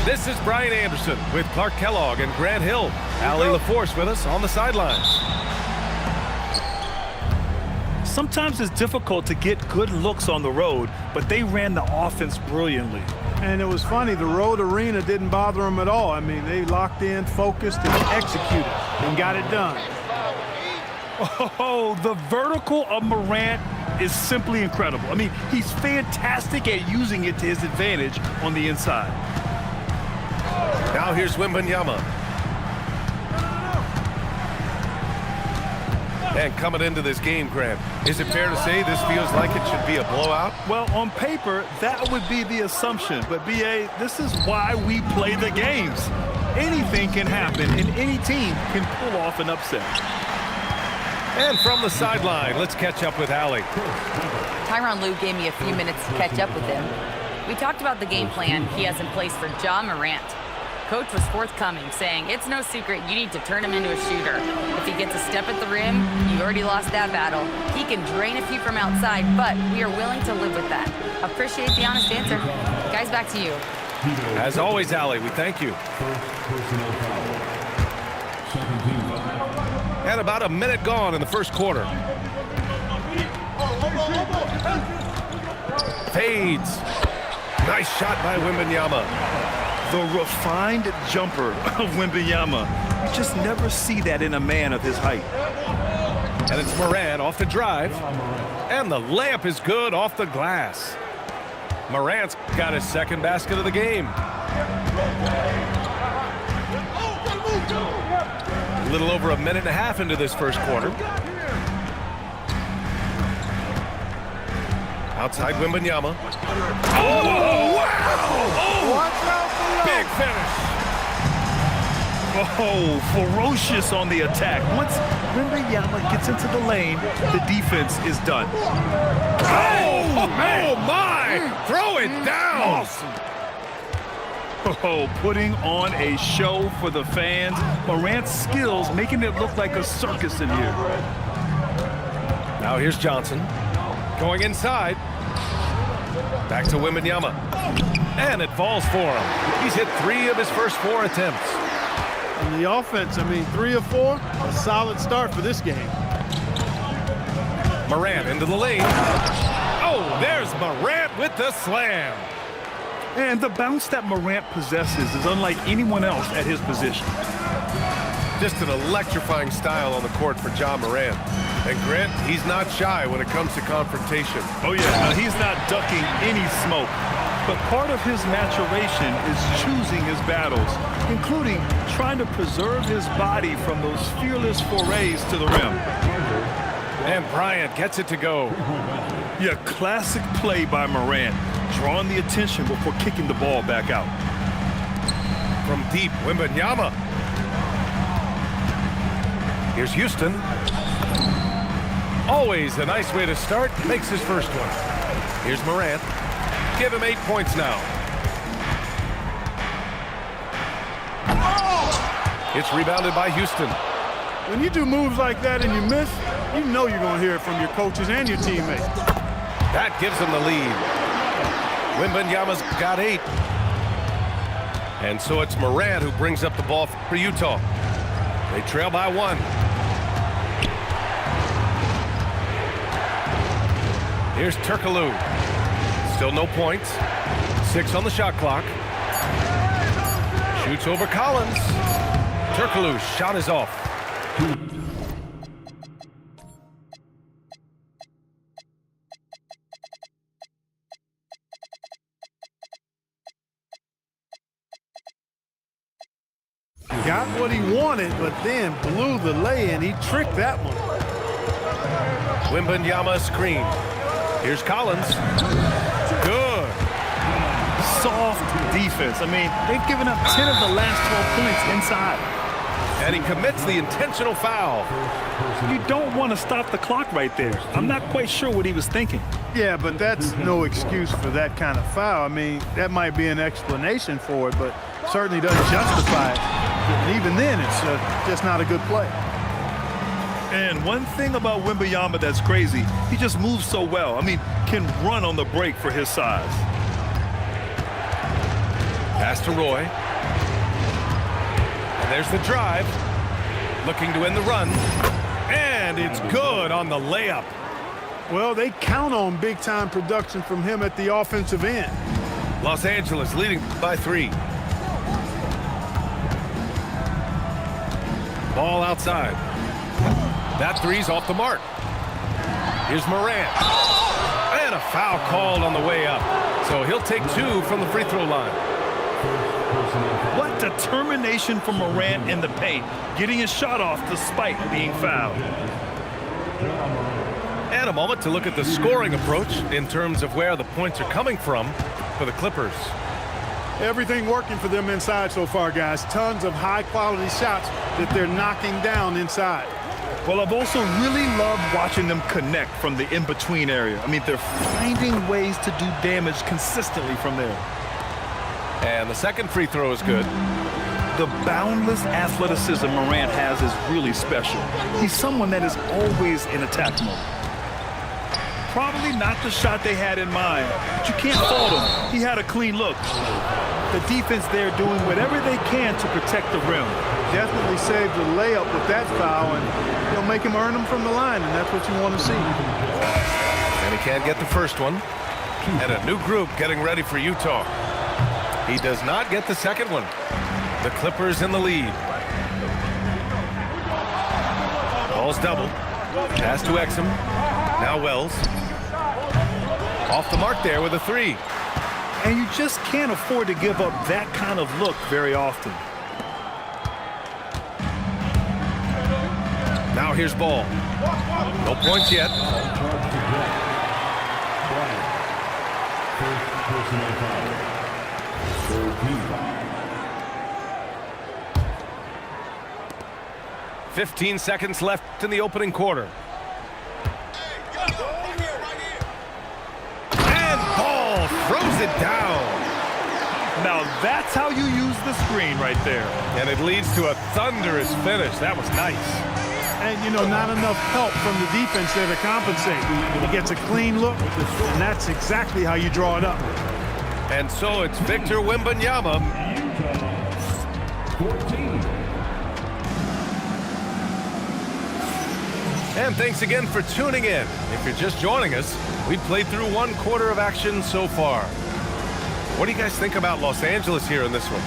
This is Brian Anderson with Clark Kellogg and Grant Hill. Allie LaForce with us on the sidelines. Sometimes it's difficult to get good looks on the road, but they ran the offense brilliantly. And it was funny, the road arena didn't bother them at all. I mean, they locked in, focused, and executed, and got it done. Oh, the vertical of Morant is simply incredible. I mean, he's fantastic at using it to his advantage on the inside. Now here's Wembanyama. And coming into this game, Grant, is it fair to say this feels like it should be a blowout? Well, on paper, that would be the assumption. But, B.A., this is why we play the games. Anything can happen, and any team can pull off an upset. And from the sideline, let's catch up with Allie. Tyronn Lue gave me a few minutes to catch up with him. We talked about the game plan he has in place for Ja Morant. Coach was forthcoming, saying it's no secret you need to turn him into a shooter. If he gets a step at the rim, you've already lost that battle. He can drain a few from outside, but we are willing to live with that. Appreciate the honest answer. Guys, back to you. As always, Allie, we thank you. And about a minute gone in the first quarter. Fades. Nice shot by Wembanyama. The refined jumper of Wembanyama. You just never see that in a man of his height. And it's Morant off the drive. And the layup is good off the glass. Morant's got his second basket of the game. A little over a minute and a half into this first quarter. Outside Wembanyama. Oh, wow! Oh, big finish. Oh, ferocious on the attack. Once Wembanyama gets into the lane, the defense is done. Oh, my! Throw it down! Awesome. Oh, putting on a show for the fans. Morant's skills making it look like a circus in here. Now here's Johnson. Going inside. Back to Wembanyama. And it falls for him. He's hit 3 of his first 4 attempts. And the offense, I mean, 3 of 4, a solid start for this game. Morant into the lane. Oh, there's Morant with the slam. And the bounce that Morant possesses is unlike anyone else at his position. Just an electrifying style on the court for Ja Morant. And Grant, he's not shy when it comes to confrontation. Oh, yeah. He's not ducking any smoke. But part of his maturation is choosing his battles, including trying to preserve his body from those fearless forays to the rim. And Bryant gets it to go. Yeah, classic play by Morant, drawing the attention before kicking the ball back out. From deep, Wembanyama. Here's Houston. Always a nice way to start. Makes his first one. Here's Morant. Give him 8 points now. It's rebounded by Houston. When you do moves like that and you miss, you know you're going to hear it from your coaches and your teammates. That gives them the lead. Wembanyama's got 8. And so it's Morant who brings up the ball for Utah. They trail by 1. Here's Turkoglu. Still no points. 6 on the shot clock. Shoots over Collins. Turkoglu's shot is off. Got what he wanted, but then blew the lay-in. He tricked that one. Wembanyama screen. Here's Collins. Good. Soft defense. I mean, they've given up 10 of the last 12 points inside. And he commits the intentional foul. You don't want to stop the clock right there. I'm not quite sure what he was thinking. Yeah, but that's no excuse for that kind of foul. I mean, that might be an explanation for it, but certainly doesn't justify it. And even then, it's just not a good play. And one thing about Wembanyama that's crazy, he just moves so well. I mean, can run on the break for his size. Pass to Roy. And there's the drive. Looking to end the run. And it's good on the layup. Well, they count on big-time production from him at the offensive end. Los Angeles leading by 3. Ball outside. That three's off the mark. Here's Morant. And a foul called on the way up. So he'll take 2 from the free throw line. What determination from Morant in the paint, getting his shot off despite being fouled. And a moment to look at the scoring approach in terms of where the points are coming from for the Clippers. Everything working for them inside so far, guys. Tons of high-quality shots that they're knocking down inside. Well, I've also really loved watching them connect from the in-between area. I mean, they're finding ways to do damage consistently from there. And the second free throw is good. The boundless athleticism Morant has is really special. He's someone that is always in attack mode. Probably not the shot they had in mind, but you can't fault him. He had a clean look. The defense there doing whatever they can to protect the rim. Definitely saved the layup with that foul, and they'll make him earn them from the line, and that's what you want to see. And he can't get the first one. And a new group getting ready for Utah. He does not get the second one. The Clippers in the lead. Ball's double. Pass to Exum. Now Wells. Off the mark there with a 3. And you just can't afford to give up that kind of look very often. Now here's Ball. No points yet. 15 seconds left in the opening quarter. And Ball throws it down. Now that's how you use the screen right there. And it leads to a thunderous finish. That was nice. And, you know, not enough help from the defense there to compensate. He gets a clean look, and that's exactly how you draw it up. And so it's Victor Wembanyama. 14. And thanks again for tuning in. If you're just joining us, we played through 1 quarter of action so far. What do you guys think about Los Angeles here in this one?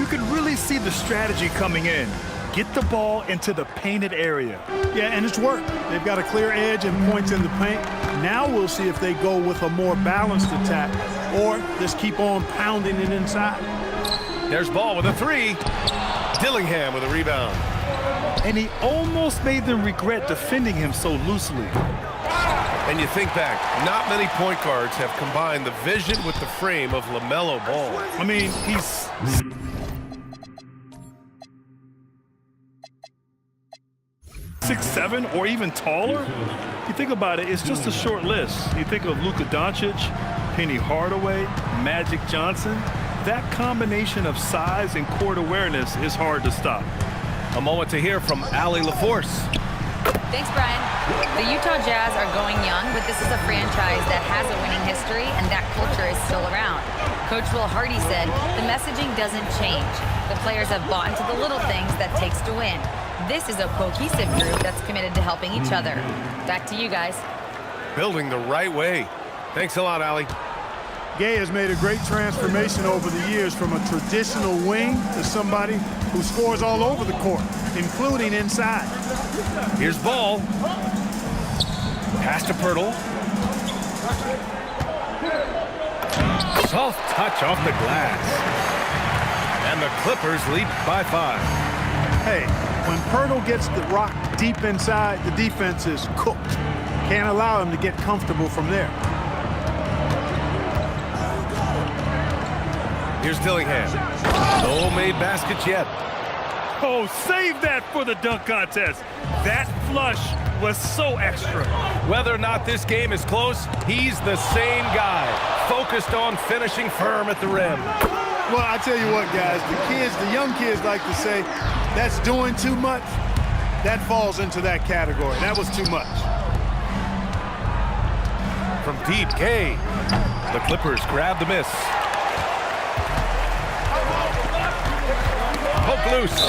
You can really see the strategy coming in. Get the ball into the painted area. Yeah, and it's worked. They've got a clear edge and points in the paint. Now we'll see if they go with a more balanced attack or just keep on pounding it inside. There's Ball with a 3. Dillingham with a rebound. And he almost made them regret defending him so loosely. And you think back, not many point guards have combined the vision with the frame of LaMelo Ball. I mean, he's 6'7" or even taller. You think about it, it's just a short list. You think of Luka Doncic, Penny Hardaway, Magic Johnson. That combination of size and court awareness is hard to stop. A moment to hear from Allie LaForce. Thanks, Brian. The Utah Jazz are going young, but this is a franchise that has a winning history, and that culture is still around. Coach Will Hardy said, the messaging doesn't change. The players have bought into the little things that takes to win. This is a cohesive group that's committed to helping each other. Back to you guys. Building the right way. Thanks a lot, Allie. Gay has made a great transformation over the years from a traditional wing to somebody who scores all over the court, including inside. Here's Ball. Pass to Pirtle. Soft touch off the glass. And the Clippers lead by 5. Hey, when Pirtle gets the rock deep inside, the defense is cooked. Can't allow him to get comfortable from there. Here's Dillingham. No made baskets yet. Oh, save that for the dunk contest. That flush was so extra. Whether or not this game is close, he's the same guy, focused on finishing firm at the rim. Well, I tell you what, guys, the young kids like to say, that's doing too much. That falls into that category. That was too much. From deep, Kay. The Clippers grab the miss. Poked loose.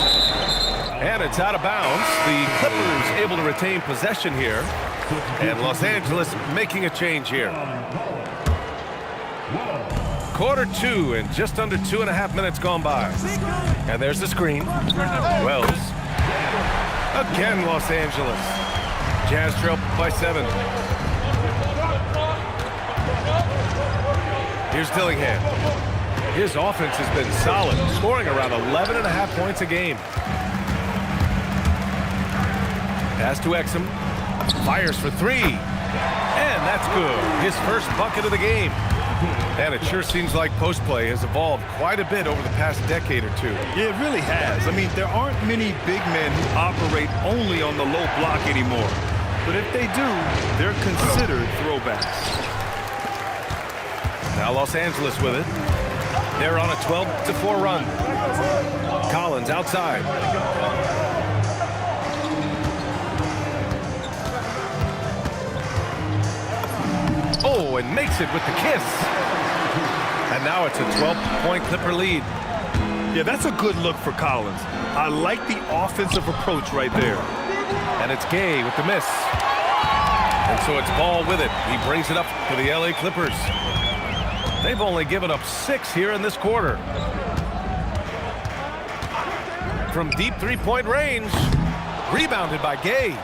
And it's out of bounds. The Clippers able to retain possession here. And Los Angeles making a change here. Quarter 2 and just under 2.5 minutes gone by. And there's the screen. Wells. Again, Los Angeles. Jazz trail by 7. Here's Dillingham. His offense has been solid, scoring around 11.5 points a game. Pass to Exum. Fires for 3. And that's good. His first bucket of the game. And it sure seems like post play has evolved quite a bit over the past decade or two. Yeah, it really has. I mean, there aren't many big men who operate only on the low block anymore. But if they do, they're considered throwbacks. Now Los Angeles with it. They're on a 12-4 run. Collins outside. Oh, and makes it with the kiss. And now it's a 12-point Clipper lead. Yeah, that's a good look for Collins. I like the offensive approach right there. And it's Gay with the miss. And so it's Ball with it. He brings it up to the LA Clippers. They've only given up 6 here in this quarter. From deep three-point range, rebounded by Gay.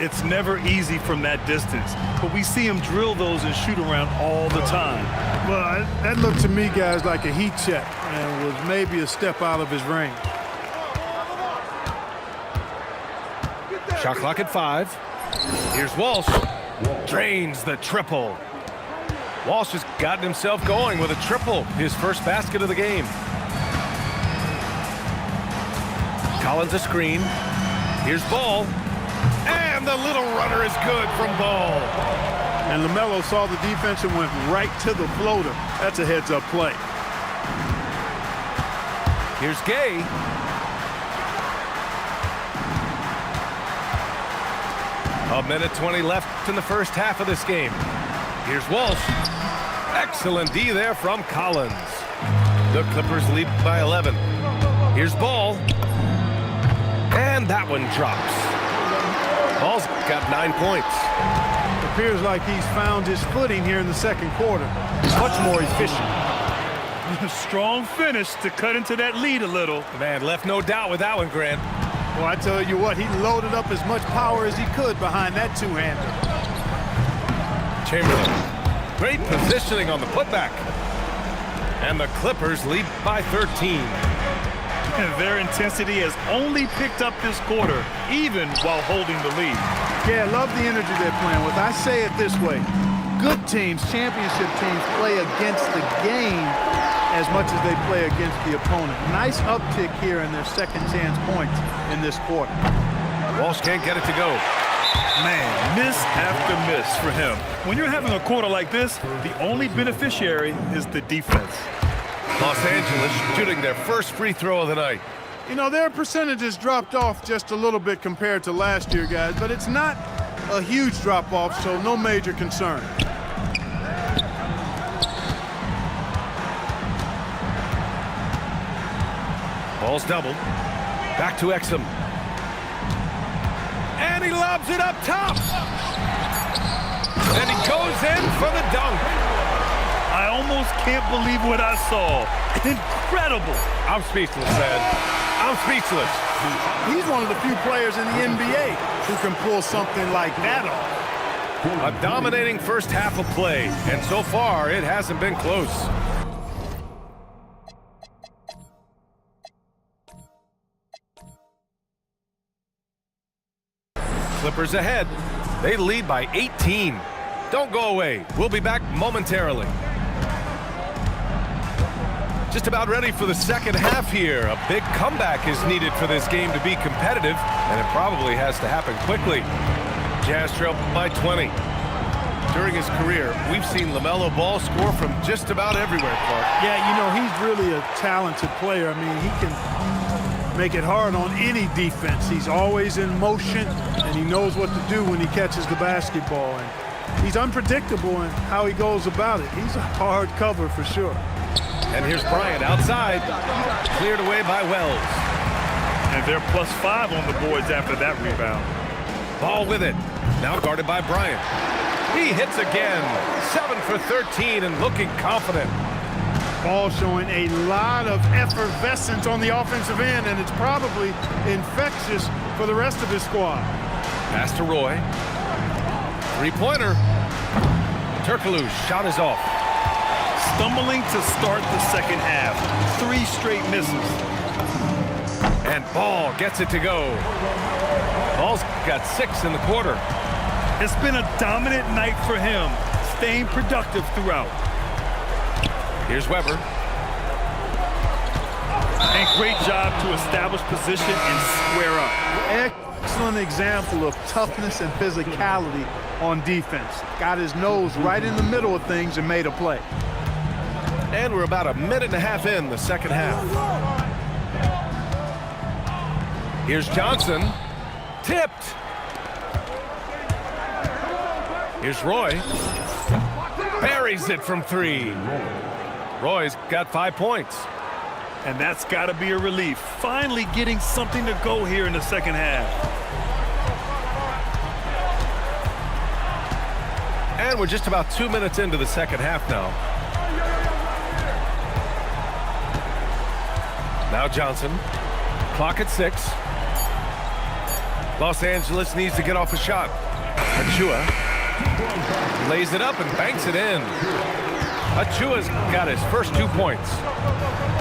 It's never easy from that distance, but we see him drill those and shoot around all the time. Well, that looked to me, guys, like a heat check and was maybe a step out of his range. Shot clock at 5. Here's Walsh. Drains the triple. Walsh has gotten himself going with a triple, his first basket of the game. Collins a screen. Here's Ball. And the little runner is good from Ball. And LaMelo saw the defense and went right to the floater. That's a heads-up play. Here's Gay. A minute 20 left in the first half of this game. Here's Walsh. Excellent D there from Collins. The Clippers lead by 11. Here's Ball. And that one drops. Ball's got 9 points. It appears like he's found his footing here in the second quarter. Much more efficient. Strong finish to cut into that lead a little. Man, left no doubt with that one, Grant. Well, I tell you what, he loaded up as much power as he could behind that two-hander. Chamberlain. Great positioning on the putback. And the Clippers lead by 13. And their intensity has only picked up this quarter, even while holding the lead. Yeah, I love the energy they're playing with. I say it this way. Good teams, championship teams, play against the game as much as they play against the opponent. Nice uptick here in their second chance points in this quarter. Walsh can't get it to go. Man, miss after miss for him. When you're having a quarter like this, the only beneficiary is the defense. Los Angeles shooting their first free throw of the night. You know, their percentages dropped off just a little bit compared to last year, guys, but it's not a huge drop-off, so no major concern. Ball's doubled. Back to Exum. And he lobs it up top. And he goes in for the dunk. I almost can't believe what I saw. Incredible. I'm speechless, man. I'm speechless. He's one of the few players in the NBA who can pull something like that off. A dominating first half of play, and so far it hasn't been close. Clippers ahead. They lead by 18. Don't go away. We'll be back momentarily. Just about ready for the second half here. A big comeback is needed for this game to be competitive, and it probably has to happen quickly. Jazz trail by 20. During his career, we've seen LaMelo Ball score from just about everywhere, Clark. Yeah, you know, he's really a talented player. I mean, he can make it hard on any defense. He's always in motion, and he knows what to do when he catches the basketball. And he's unpredictable in how he goes about it. He's a hard cover for sure. And here's Bryant outside. Cleared away by Wells. And they're +5 on the boards after that rebound. Ball with it. Now guarded by Bryant. He hits again. 7 for 13 and looking confident. Ball showing a lot of effervescence on the offensive end, and it's probably infectious for the rest of his squad. Pass to Roy. Three-pointer. Turkoglu's shot is off. Stumbling to start the second half. 3 straight misses. And Ball gets it to go. Ball's got 6 in the quarter. It's been a dominant night for him, staying productive throughout. Here's Weber. And great job to establish position and square up. Excellent example of toughness and physicality on defense. Got his nose right in the middle of things and made a play. And we're about a minute and a half in the second half. Here's Johnson. Tipped. Here's Roy. Buries it from 3. Roy's got 5 points. And that's got to be a relief. Finally getting something to go here in the second half. And we're just about 2 minutes into the second half now. Now Johnson. Clock at 6. Los Angeles needs to get off a shot. Achua lays it up and banks it in. Achua's got his first 2 points.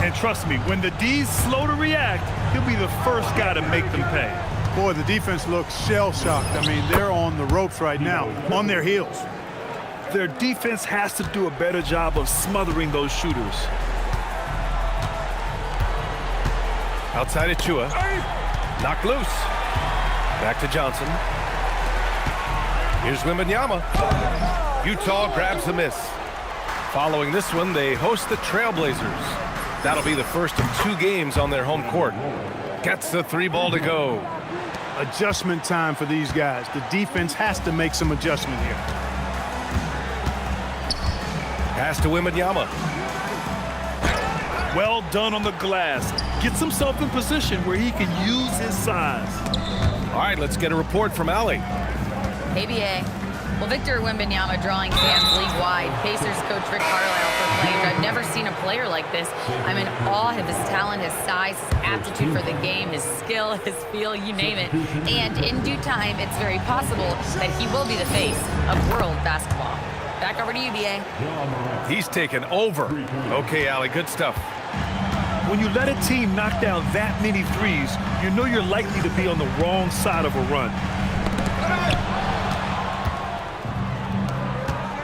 And trust me, when the D's slow to react, he'll be the first guy to make them pay. Boy, the defense looks shell-shocked. I mean, they're on the ropes right now, on their heels. Their defense has to do a better job of smothering those shooters. Outside Achua. Knocked loose. Back to Johnson. Here's Wembanyama. Utah grabs the miss. Following this one, they host the Trailblazers. That'll be the first of 2 games on their home court. Gets the 3 ball to go. Adjustment time for these guys. The defense has to make some adjustment here. Pass to Wembanyama. Well done on the glass. Gets himself in position where he can use his size. All right, let's get a report from Allie. Hey, BA. Well, Victor Wembanyama drawing fans league-wide. Pacers coach Rick Carlisle proclaimed, "I've never seen a player like this. I'm in awe of his talent, his size, his aptitude for the game, his skill, his feel, you name it. And in due time, it's very possible that he will be the face of world basketball." Back over to you, BA. He's taken over. Okay, Allie, good stuff. When you let a team knock down that many threes, you know you're likely to be on the wrong side of a run.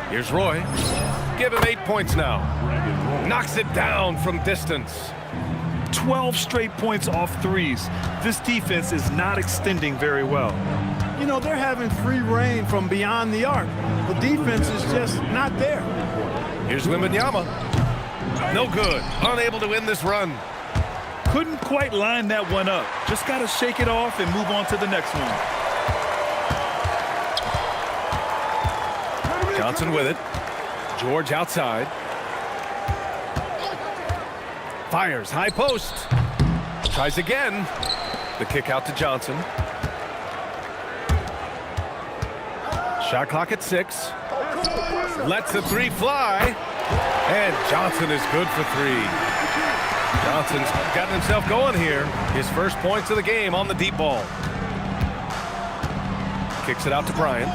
Here's Roy. Give him 8 points now. Knocks it down from distance. 12 straight points off threes. This defense is not extending very well. You know, they're having free reign from beyond the arc. The defense is just not there. Here's Wembanyama. No good. Unable to win this run. Couldn't quite line that one up. Just got to shake it off and move on to the next one. Johnson with it. George outside. Fires high post. Tries again. The kick out to Johnson. Shot clock at 6. Lets the 3 fly. And Johnson is good for 3. Johnson's gotten himself going here. His first points of the game on the deep ball. Kicks it out to Bryant.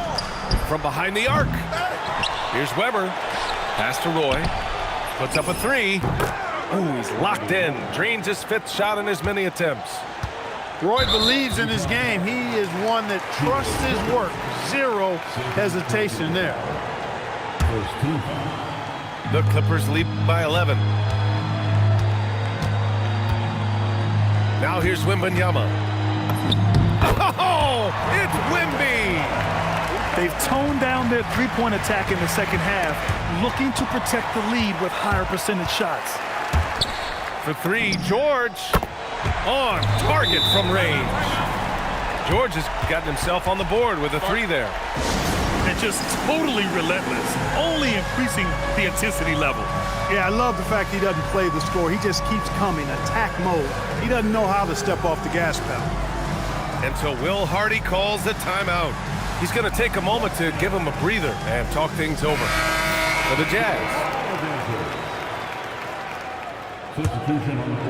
From behind the arc. Here's Weber. Pass to Roy. Puts up a 3. Ooh, he's locked in. Drains his 5th shot in as many attempts. Roy believes in his game. He is one that trusts his work. 0 hesitation there. The Clippers lead by 11. Now here's Wembanyama. Oh, it's Wemby! They've toned down their three-point attack in the second half, looking to protect the lead with higher percentage shots. For 3, George on target from range. George has gotten himself on the board with a 3 there. And just totally relentless, only increasing the intensity level. Yeah, I love the fact he doesn't play the score. He just keeps coming, attack mode. He doesn't know how to step off the gas pedal. And so Will Hardy calls the timeout. He's going to take a moment to give him a breather and talk things over. For the Jazz. Substitution on the floor.